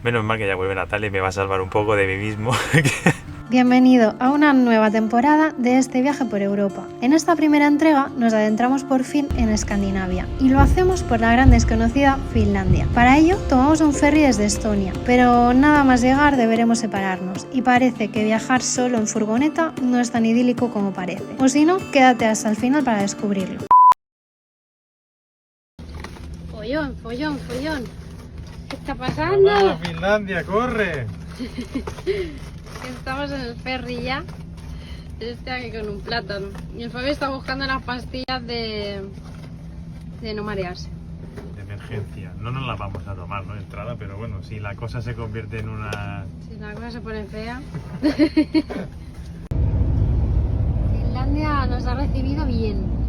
Menos mal que ya vuelve Natalia y me va a salvar un poco de mí mismo. Bienvenido a una nueva temporada de este viaje por Europa. En esta primera entrega nos adentramos por fin en Escandinavia y lo hacemos por la gran desconocida Finlandia. Para ello tomamos un ferry desde Estonia, pero nada más llegar deberemos separarnos y parece que viajar solo en furgoneta no es tan idílico como parece. O si no, quédate hasta el final para descubrirlo. Follón, follón, follón. ¿Qué está pasando? ¡Vamos a Finlandia, corre! Estamos en el ferry ya. Estoy aquí con un plátano. Y el Fabio está buscando las pastillas de no marearse. De emergencia. No nos las vamos a tomar, ¿no? De entrada, pero bueno, si la cosa se convierte en una... Si la cosa se pone fea. Finlandia nos ha recibido bien.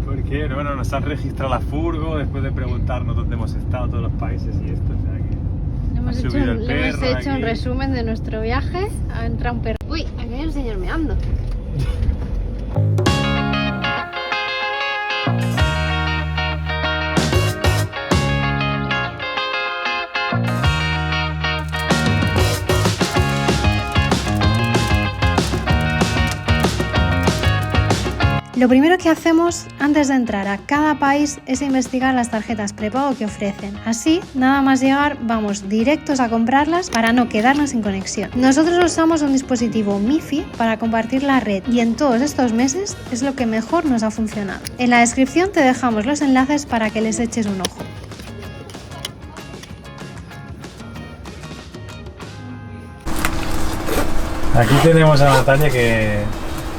¿Por qué? Bueno, nos han registrado la furgo después de preguntarnos dónde hemos estado, todos los países y esto, o sea que... Le hemos hecho un resumen de nuestro viaje. Ha entrado un perro. Uy, aquí hay un señor meando. Lo primero que hacemos antes de entrar a cada país es investigar las tarjetas prepago que ofrecen. Así, nada más llegar, vamos directos a comprarlas para no quedarnos sin conexión. Nosotros usamos un dispositivo MiFi para compartir la red y en todos estos meses es lo que mejor nos ha funcionado. En la descripción te dejamos los enlaces para que les eches un ojo. Aquí tenemos a Natalia que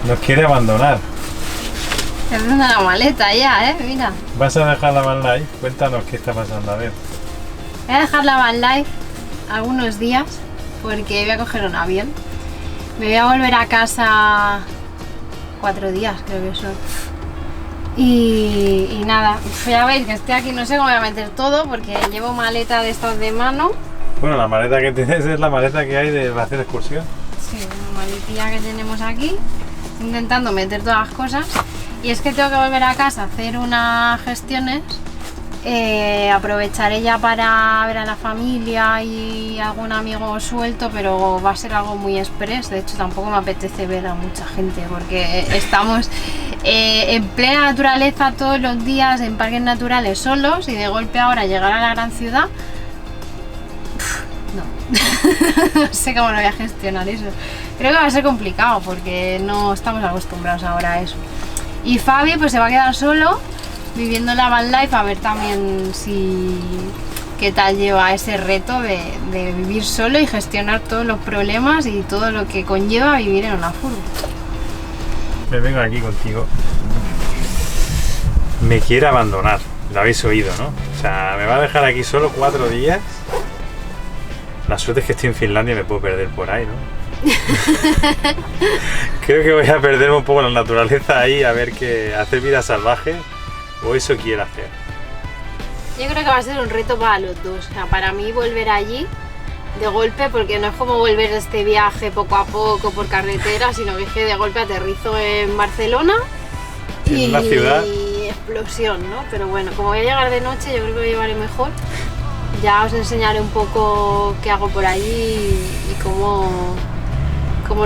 nos quiere abandonar. Te haciendo la maleta ya, mira. ¿Vas a dejar la van life? Cuéntanos qué está pasando, a ver. Voy a dejar la van life algunos días porque voy a coger un avión. Me voy a volver a casa 4 días, creo que son. Y nada, ya veis que estoy aquí, no sé cómo voy a meter todo porque llevo maleta de estas de mano. Bueno, la maleta que tienes es la maleta que hay de hacer excursión. Sí, una maletilla que tenemos aquí, intentando meter todas las cosas. Y es que tengo que volver a casa a hacer unas gestiones, aprovecharé ya para ver a la familia y algún amigo suelto, pero va a ser algo muy express. De hecho tampoco me apetece ver a mucha gente porque estamos en plena naturaleza todos los días en parques naturales solos y de golpe ahora llegar a la gran ciudad, no, no sé cómo lo voy a gestionar eso. Creo que va a ser complicado porque no estamos acostumbrados ahora a eso. Y Fabi pues se va a quedar solo viviendo la van life, a ver también si qué tal lleva ese reto de vivir solo y gestionar todos los problemas y todo lo que conlleva vivir en una furgo. Me vengo aquí contigo. Me quiere abandonar, lo habéis oído, ¿no? O sea, me va a dejar aquí solo 4 días. La suerte es que estoy en Finlandia y me puedo perder por ahí, ¿no? Creo que voy a perderme un poco en la naturaleza ahí, a ver qué, hacer vida salvaje, o eso quiero hacer. Yo creo que va a ser un reto para los dos, o sea, para mí volver allí de golpe, porque no es como volver de este viaje poco a poco por carretera, sino que es que de golpe aterrizo en Barcelona y la ciudad explosión, ¿no? Pero bueno, como voy a llegar de noche, yo creo que lo llevaré mejor. Ya os enseñaré un poco qué hago por allí y cómo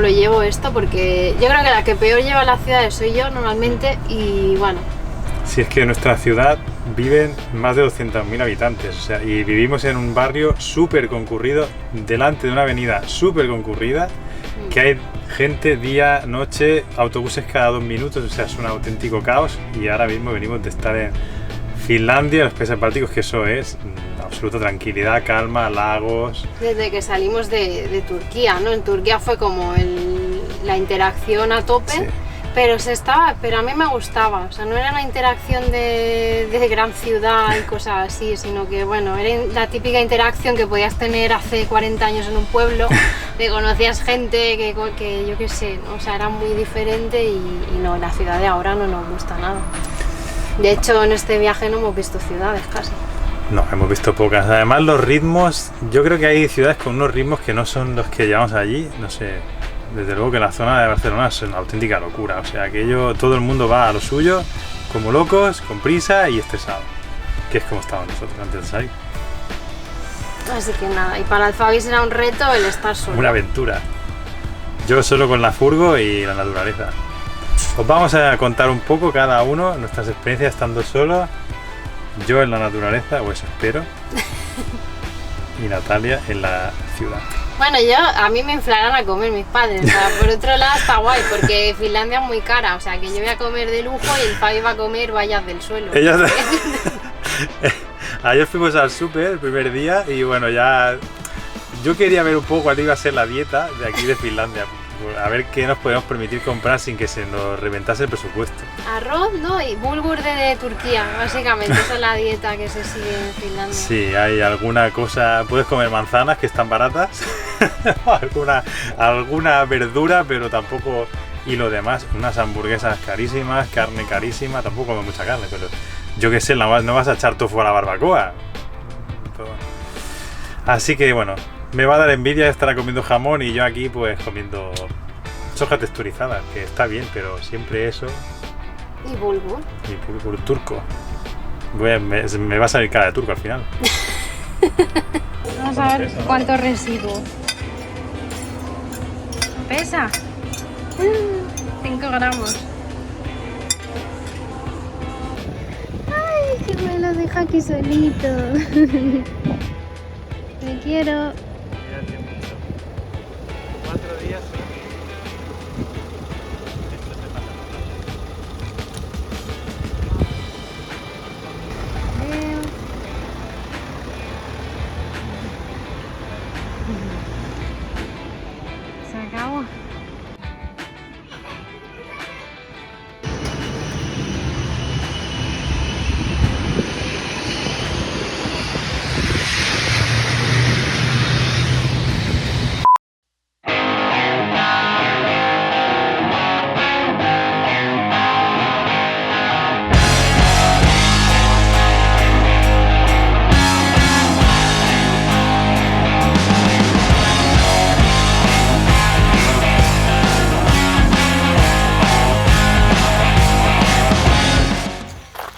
lo llevo esto, porque yo creo que la que peor lleva las ciudades soy yo normalmente y bueno. Si es que en nuestra ciudad viven más de 200.000 habitantes, o sea, y vivimos en un barrio súper concurrido, delante de una avenida súper concurrida, que hay gente día, noche, autobuses cada 2 minutos, o sea, es un auténtico caos y ahora mismo venimos de estar en Finlandia, los países bálticos, que eso es absoluta tranquilidad, calma, lagos. Desde que salimos de Turquía, ¿no? En Turquía fue como la interacción a tope, sí. pero a mí me gustaba, o sea, no era una interacción de gran ciudad y cosas así, sino que bueno, era la típica interacción que podías tener hace 40 años en un pueblo, que conocías gente que yo qué sé, ¿no? O sea, era muy diferente y no, la ciudad de ahora no nos gusta nada. De hecho, en este viaje no hemos visto ciudades casi. No, hemos visto pocas. Además, los ritmos, yo creo que hay ciudades con unos ritmos que no son los que llevamos allí. No sé, desde luego que la zona de Barcelona es una auténtica locura. O sea, aquello, todo el mundo va a lo suyo, como locos, con prisa y estresado. Que es como estábamos nosotros antes de salir. Así que nada, y para Alfabi será un reto el estar solo. Una aventura. Yo solo con la furgo y la naturaleza. Os vamos a contar un poco cada uno nuestras experiencias estando solos. Yo en la naturaleza, o eso espero. Y Natalia en la ciudad. Bueno, a mí me inflarán a comer mis padres. O sea, por otro lado está guay, porque Finlandia es muy cara. O sea, que yo voy a comer de lujo y el Fabi va a comer vallas del suelo. Ayer fuimos al súper el primer día y bueno, ya yo quería ver un poco cuál iba a ser la dieta de aquí de Finlandia, a ver qué nos podemos permitir comprar sin que se nos reventase el presupuesto. Arroz, ¿no? Y bulgur de Turquía, básicamente, esa es la dieta que se sigue en Finlandia. Sí, hay alguna cosa, puedes comer manzanas que están baratas, alguna verdura, pero tampoco, y lo demás, unas hamburguesas carísimas, carne carísima, tampoco come mucha carne, pero yo qué sé, no vas a echar tofu a la barbacoa. Pero bueno. Así que bueno, me va a dar envidia estar comiendo jamón y yo aquí pues comiendo soja texturizada, que está bien, pero siempre eso. Y bulgur. Y bulgur turco. Me va a salir cara de turco al final. Vamos a ver cuánto residuo. ¿Pesa? 5 gramos. Ay, que me lo deja aquí solito. Me quiero. 4 días. Se acabó.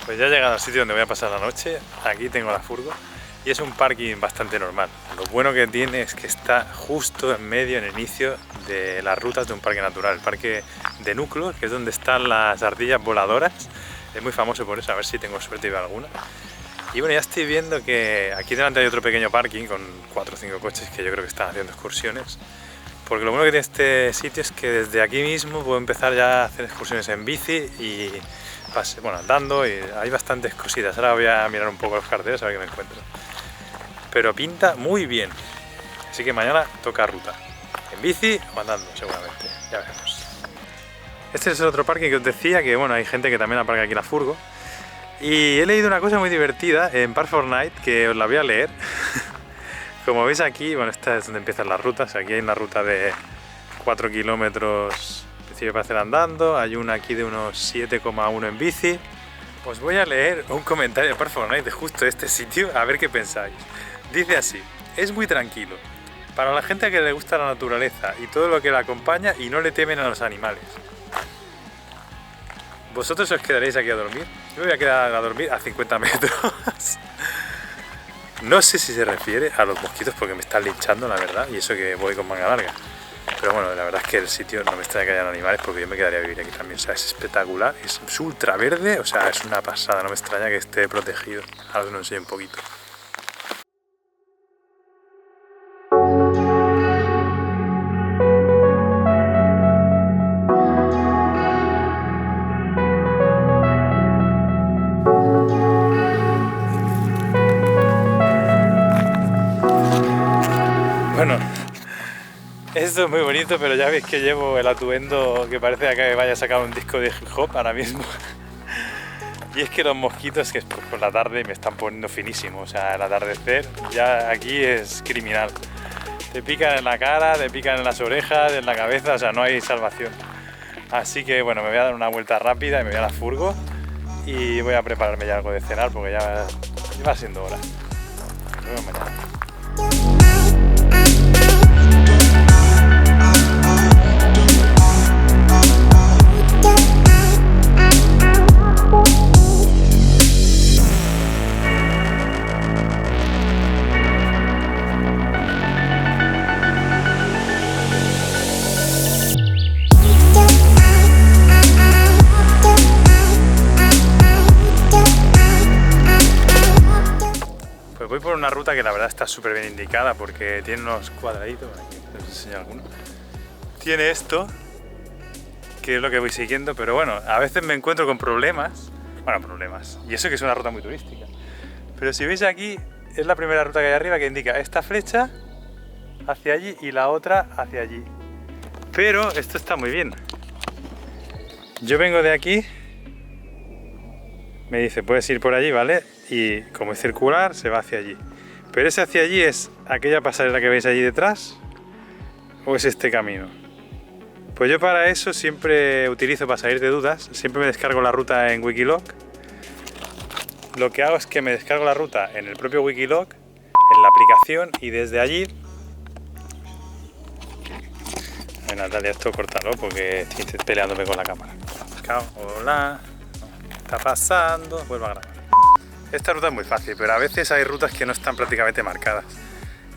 Pues ya he llegado al sitio donde voy a pasar la noche. Aquí tengo la furgo y es un parking bastante normal. Lo bueno que tiene es que está justo en medio, en el inicio de las rutas de un parque natural, el parque de Núcleo, que es donde están las ardillas voladoras. Es muy famoso por eso, a ver si tengo suerte y veo alguna. Y bueno, ya estoy viendo que aquí delante hay otro pequeño parking con 4 o 5 coches que yo creo que están haciendo excursiones. Porque lo bueno que tiene este sitio es que desde aquí mismo puedo empezar ya a hacer excursiones en bici y bueno, andando, y hay bastantes cositas. Ahora voy a mirar un poco los carteles a ver qué me encuentro. Pero pinta muy bien. Así que mañana toca ruta. En bici o andando, seguramente. Ya veremos. Este es el otro parking que os decía, que bueno, hay gente que también aparca aquí la furgo. Y he leído una cosa muy divertida en Park4Night que os la voy a leer. Como veis aquí, bueno, esta es donde empiezan las rutas. Aquí hay una ruta de 4 kilómetros para hacer andando, hay una aquí de unos 7,1 en bici. Os voy a leer un comentario de Park4Night de justo este sitio, a ver qué pensáis. Dice así: es muy tranquilo, para la gente que le gusta la naturaleza y todo lo que la acompaña y no le temen a los animales. ¿Vosotros os quedaréis aquí a dormir? Yo me voy a quedar a dormir a 50 metros. No sé si se refiere a los mosquitos porque me están linchando, la verdad, y eso que voy con manga larga. Pero bueno, la verdad es que el sitio no me extraña que hayan animales porque yo me quedaría a vivir aquí también. O sea, es espectacular, es ultra verde, o sea, es una pasada, no me extraña que esté protegido. Ahora os lo enseño un poquito. Bueno, esto es muy bonito, pero ya veis que llevo el atuendo que parece que vaya a sacar un disco de hip hop ahora mismo. Y es que los mosquitos, que es por la tarde, me están poniendo finísimo. O sea, el atardecer ya aquí es criminal. Te pican en la cara, te pican en las orejas, en la cabeza, o sea, no hay salvación. Así que bueno, me voy a dar una vuelta rápida y me voy a la furgo y voy a prepararme ya algo de cenar porque ya va siendo hora. Nos vemos mañana. ruta que la verdad está súper bien indicada porque tiene unos cuadraditos, aquí os enseño alguno. Tiene esto, que es lo que voy siguiendo, pero bueno, a veces me encuentro con problemas, y eso que es una ruta muy turística. Pero si veis aquí, es la primera ruta que hay arriba que indica esta flecha hacia allí y la otra hacia allí. Pero esto está muy bien. Yo vengo de aquí, me dice puedes ir por allí, ¿vale? Y como es circular, se va hacia allí. Pero ese hacia allí es aquella pasarela que veis allí detrás, o es este camino. Pues yo para eso siempre utilizo, para salir de dudas, siempre me descargo la ruta en Wikiloc. Lo que hago es que me descargo la ruta en el propio Wikiloc, en la aplicación, y desde allí... Natalia, esto córtalo porque estoy peleándome con la cámara. Hola, ¿qué está pasando? Vuelvo a grabar. Esta ruta es muy fácil, pero a veces hay rutas que no están prácticamente marcadas.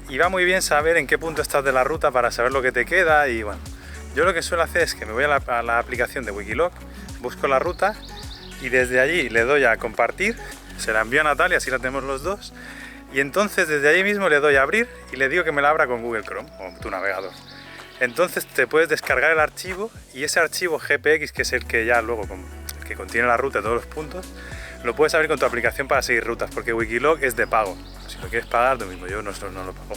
Y va muy bien saber en qué punto estás de la ruta para saber lo que te queda y bueno. Yo lo que suelo hacer es que me voy a la aplicación de Wikiloc, busco la ruta y desde allí le doy a compartir, se la envío a Natalia, así la tenemos los dos, y entonces desde allí mismo le doy a abrir y le digo que me la abra con Google Chrome o tu navegador. Entonces te puedes descargar el archivo y ese archivo GPX, que es el que ya luego que contiene la ruta de todos los puntos, lo puedes abrir con tu aplicación para seguir rutas, porque Wikiloc es de pago. Si lo quieres pagar, lo mismo, yo no lo pago.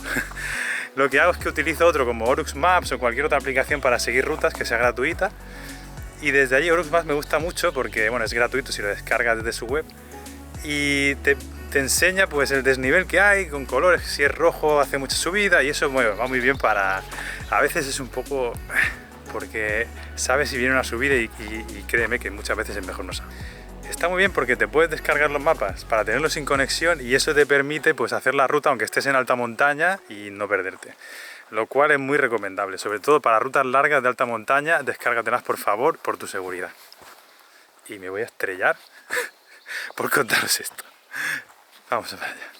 Lo que hago es que utilizo otro como Orux Maps o cualquier otra aplicación para seguir rutas que sea gratuita. Y desde allí Orux Maps me gusta mucho porque bueno, es gratuito si lo descargas desde su web. Y te enseña pues el desnivel que hay con colores, si es rojo hace mucha subida y eso bueno, va muy bien para... A veces es un poco... porque sabes si viene una subida y créeme que muchas veces es mejor no saber. Está muy bien porque te puedes descargar los mapas para tenerlos sin conexión y eso te permite pues hacer la ruta aunque estés en alta montaña y no perderte. Lo cual es muy recomendable, sobre todo para rutas largas de alta montaña, descárgatelas por favor, por tu seguridad. Y me voy a estrellar por contaros esto. Vamos a ver allá.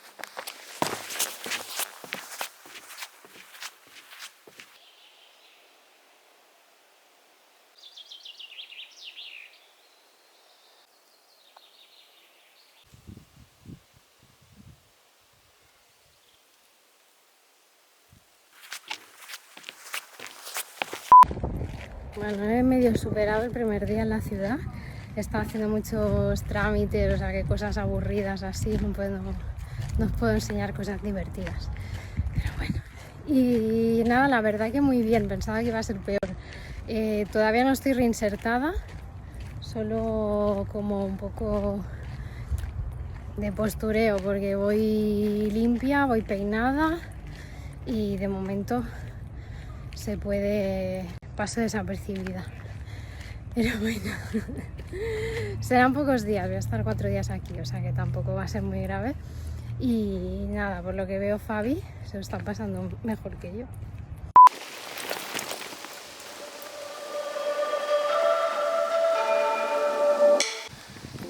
Bueno, he medio superado el primer día en la ciudad. He estado haciendo muchos trámites, o sea, que cosas aburridas así, no os puedo enseñar cosas divertidas. Pero bueno, y nada, la verdad que muy bien, pensaba que iba a ser peor. Todavía no estoy reinsertada, solo como un poco de postureo, porque voy limpia, voy peinada y de momento se puede... paso desapercibida, pero bueno, serán pocos días, voy a estar 4 días aquí, o sea que tampoco va a ser muy grave y nada, por lo que veo Fabi se lo está pasando mejor que yo.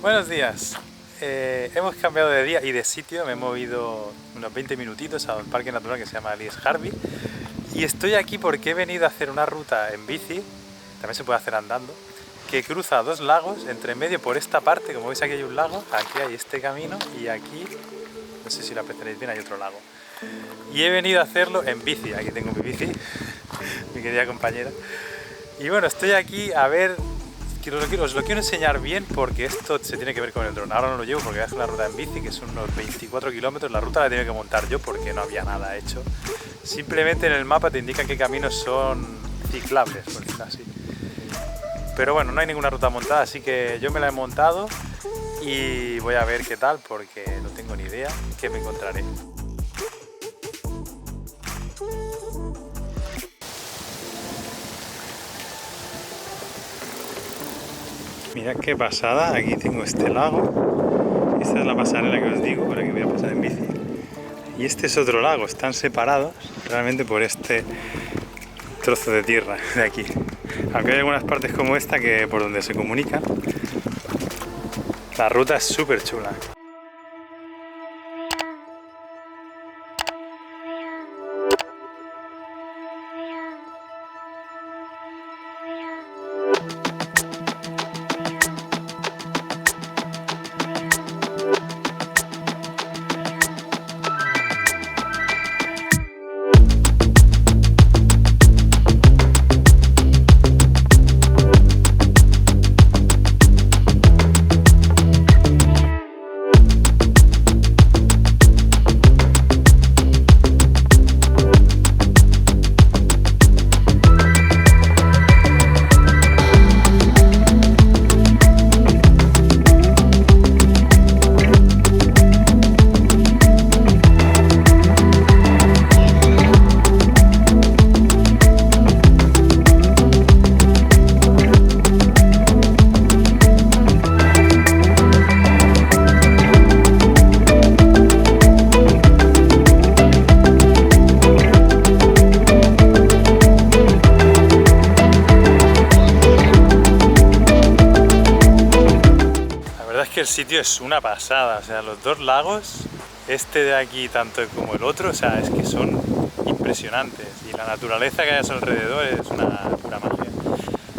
Buenos días, hemos cambiado de día y de sitio, me he movido unos 20 minutitos a un parque natural que se llama Lies Harvey. Y estoy aquí porque he venido a hacer una ruta en bici, también se puede hacer andando, que cruza 2 lagos, entre medio por esta parte, como veis aquí hay un lago, aquí hay este camino y aquí, no sé si lo apreciaréis bien, hay otro lago. Y he venido a hacerlo en bici, aquí tengo mi bici, mi querida compañera. Y bueno, estoy aquí a ver, os lo quiero enseñar bien porque esto se tiene que ver con el dron. Ahora no lo llevo porque voy a hacer una ruta en bici que son unos 24 kilómetros, la ruta la he tenido que montar yo porque no había nada hecho. Simplemente en el mapa te indican qué caminos son ciclables, por decirlo así. Pero bueno, no hay ninguna ruta montada, así que yo me la he montado y voy a ver qué tal porque no tengo ni idea qué me encontraré. Mirad qué pasada, aquí tengo este lago, esta es la pasarela que os digo, por aquí voy a pasar en bici. Y este es otro lago, están separados realmente por este trozo de tierra de aquí. Aunque hay algunas partes como esta que por donde se comunican. La ruta es súper chula. que el sitio es una pasada, o sea, los dos lagos, este de aquí tanto como el otro, o sea, es que son impresionantes y la naturaleza que hay a su alrededor es una pura magia.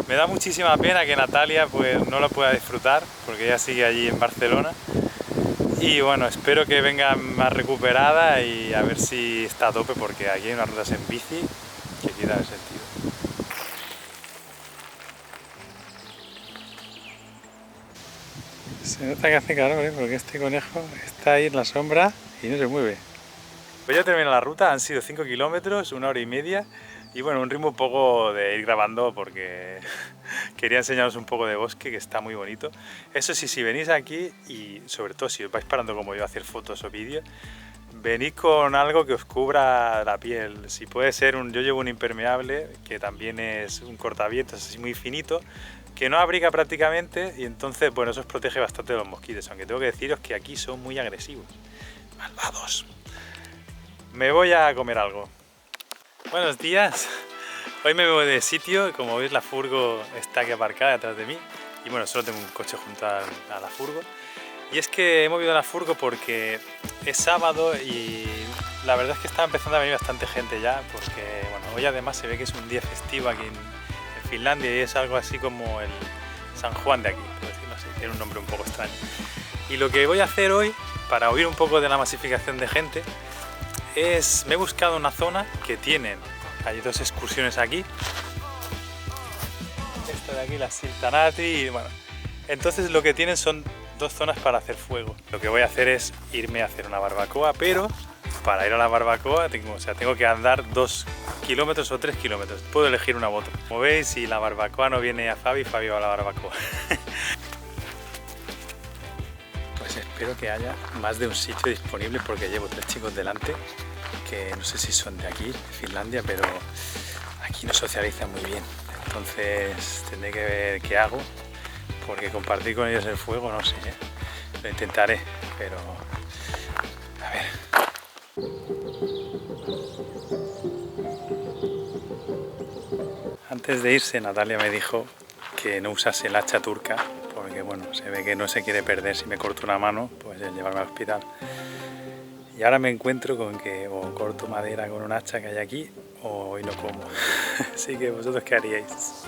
Me da muchísima pena que Natalia pues no lo pueda disfrutar porque ella sigue allí en Barcelona y bueno, espero que venga más recuperada y a ver si está a tope porque aquí hay unas rutas en bici que quitan el sentido. Se nota que hace calor, porque este conejo está ahí en la sombra y no se mueve. Pues ya termina la ruta, han sido 5 kilómetros, 1 hora y media y bueno, un ritmo un poco de ir grabando porque quería enseñaros un poco de bosque que está muy bonito. Eso sí, si venís aquí y sobre todo si os vais parando como yo a hacer fotos o vídeos, venid con algo que os cubra la piel. Si puede ser yo llevo un impermeable que también es un cortavientos así muy finito, que no abriga prácticamente y entonces bueno, eso os protege bastante de los mosquitos, aunque tengo que deciros que aquí son muy agresivos. Malvados. Me voy a comer algo. Buenos días. Hoy me voy de sitio, como veis la furgo está aquí aparcada detrás de mí y bueno, solo tengo un coche junto a la furgo. Y es que he movido la furgo porque es sábado y la verdad es que está empezando a venir bastante gente ya, porque bueno, hoy además se ve que es un día festivo aquí en Finlandia y es algo así como el San Juan de aquí, por decirlo así, tiene un nombre un poco extraño. Y lo que voy a hacer hoy, para huir un poco de la masificación de gente, me he buscado una zona que hay dos excursiones aquí. Esta de aquí, la Siltanati, y bueno, entonces lo que tienen son dos zonas para hacer fuego. Lo que voy a hacer es irme a hacer una barbacoa, pero para ir a la barbacoa tengo que andar 2 kilómetros o 3 kilómetros. Puedo elegir una u otra. Como veis, si la barbacoa no viene a Fabi, Fabi va a la barbacoa. Pues espero que haya más de un sitio disponible porque llevo 3 chicos delante que no sé si son de aquí, de Finlandia, pero aquí no socializan muy bien. Entonces tendré que ver qué hago, porque compartir con ellos el fuego, no sé, lo intentaré, pero a ver. Antes de irse, Natalia me dijo que no usase el hacha turca, porque bueno, se ve que no se quiere perder si me corto una mano, pues el llevarme al hospital. Y ahora me encuentro con que o corto madera con un hacha que hay aquí o hoy no como. Así que vosotros qué haríais.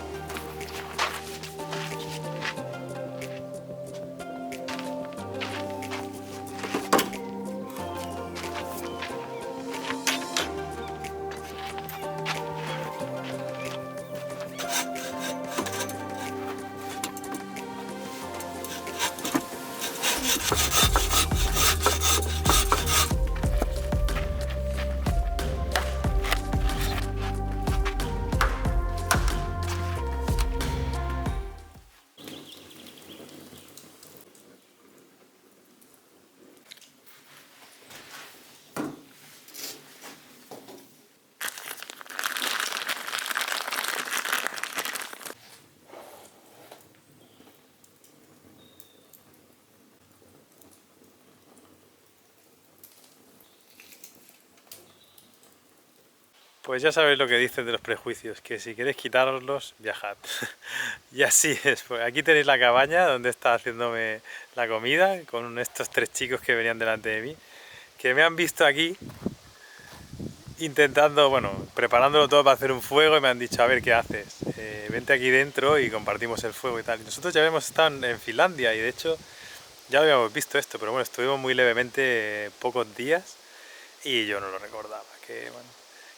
Pues ya sabéis lo que dicen de los prejuicios, que si queréis quitarlos, viajad. Y así es, pues aquí tenéis la cabaña donde está haciéndome la comida, con estos 3 chicos que venían delante de mí, que me han visto aquí intentando, bueno, preparándolo todo para hacer un fuego y me han dicho, a ver, ¿qué haces? Vente aquí dentro y compartimos el fuego y tal. Y nosotros ya habíamos estado en Finlandia y de hecho ya lo habíamos visto esto, pero bueno, estuvimos muy levemente pocos días y yo no lo recordaba, que bueno,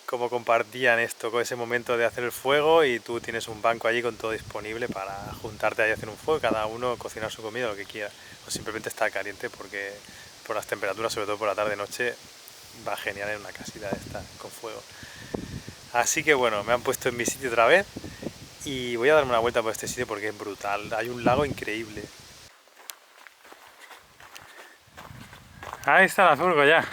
cómo compartían esto con ese momento de hacer el fuego y tú tienes un banco allí con todo disponible para juntarte ahí a hacer un fuego, cada uno cocinar su comida, lo que quiera, o simplemente estar caliente porque por las temperaturas, sobre todo por la tarde-noche, va genial en una casita de esta con fuego. Así que bueno, me han puesto en mi sitio otra vez y voy a darme una vuelta por este sitio porque es brutal, hay un lago increíble. Ahí está la furgo ya.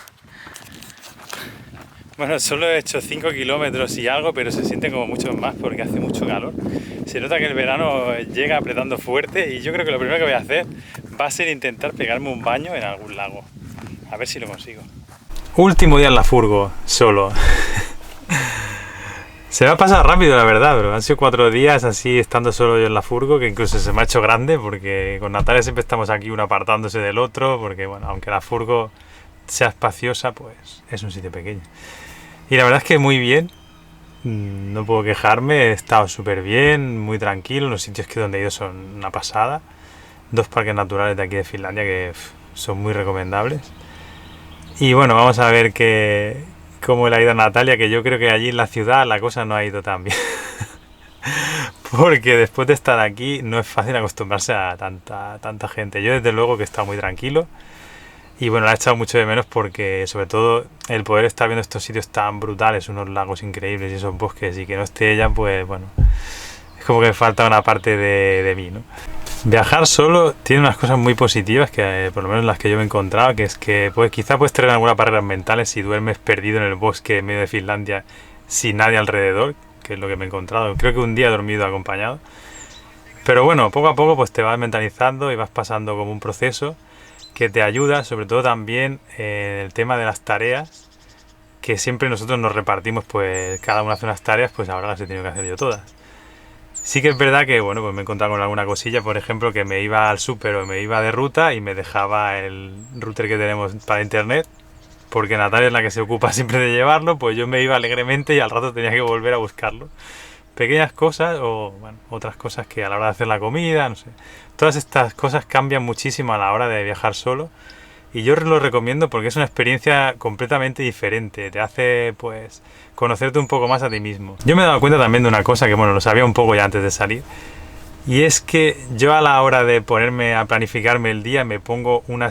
Bueno, solo he hecho 5 kilómetros y algo, pero se siente como mucho más porque hace mucho calor. Se nota que el verano llega apretando fuerte y yo creo que lo primero que voy a hacer va a ser intentar pegarme un baño en algún lago. A ver si lo consigo. Último día en la furgo, solo. Se me ha pasado rápido, la verdad, pero han sido 4 días así estando solo yo en la furgo, que incluso se me ha hecho grande, porque con Natalia siempre estamos aquí uno apartándose del otro, porque bueno, aunque la furgo sea espaciosa, pues es un sitio pequeño. Y la verdad es que muy bien, no puedo quejarme, he estado súper bien, muy tranquilo, los sitios que donde he ido son una pasada. 2 parques naturales de aquí de Finlandia que son muy recomendables. Y bueno, vamos a ver cómo le ha ido a Natalia, que yo creo que allí en la ciudad la cosa no ha ido tan bien. Porque después de estar aquí no es fácil acostumbrarse a tanta gente. Yo desde luego que he estado muy tranquilo. Y bueno, la he echado mucho de menos porque sobre todo el poder estar viendo estos sitios tan brutales, unos lagos increíbles y esos bosques, y que no esté ella, pues bueno, es como que me falta una parte de mí, ¿no? Viajar solo tiene unas cosas muy positivas, que por lo menos las que yo me he encontrado, que es que pues, quizá puedes tener algunas barreras mentales si duermes perdido en el bosque en medio de Finlandia sin nadie alrededor, que es lo que me he encontrado. Creo que un día he dormido acompañado. Pero bueno, poco a poco pues te vas mentalizando y vas pasando como un proceso que te ayuda, sobre todo también en el tema de las tareas, que siempre nosotros nos repartimos, pues cada uno hace unas tareas, pues ahora las he tenido que hacer yo todas. Sí que es verdad que, bueno, pues me he encontrado con alguna cosilla, por ejemplo, que me iba al súper o me iba de ruta y me dejaba el router que tenemos para internet, porque Natalia es la que se ocupa siempre de llevarlo, pues yo me iba alegremente y al rato tenía que volver a buscarlo. Pequeñas cosas o, bueno, otras cosas que a la hora de hacer la comida, no sé. Todas estas cosas cambian muchísimo a la hora de viajar solo. Y yo lo recomiendo porque es una experiencia completamente diferente. Te hace, pues, conocerte un poco más a ti mismo. Yo me he dado cuenta también de una cosa que, bueno, lo sabía un poco ya antes de salir. Y es que yo a la hora de ponerme a planificarme el día me pongo una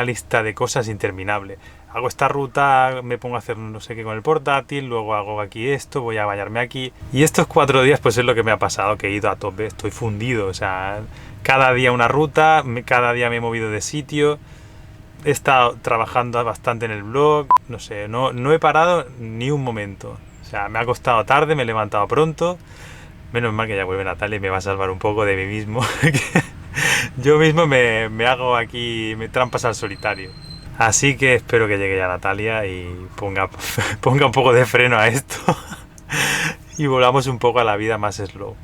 lista de cosas interminable. Hago esta ruta, me pongo a hacer no sé qué con el portátil, luego hago aquí esto, voy a bañarme aquí. Y estos 4 días pues es lo que me ha pasado, que he ido a tope, estoy fundido. O sea, cada día una ruta, cada día me he movido de sitio. He estado trabajando bastante en el blog, no sé, no he parado ni un momento. O sea, me ha acostado tarde, me he levantado pronto. Menos mal que ya vuelve Natalia y me va a salvar un poco de mí mismo. Yo mismo me hago aquí trampas al solitario. Así que espero que llegue ya Natalia y ponga un poco de freno a esto y volvamos un poco a la vida más slow.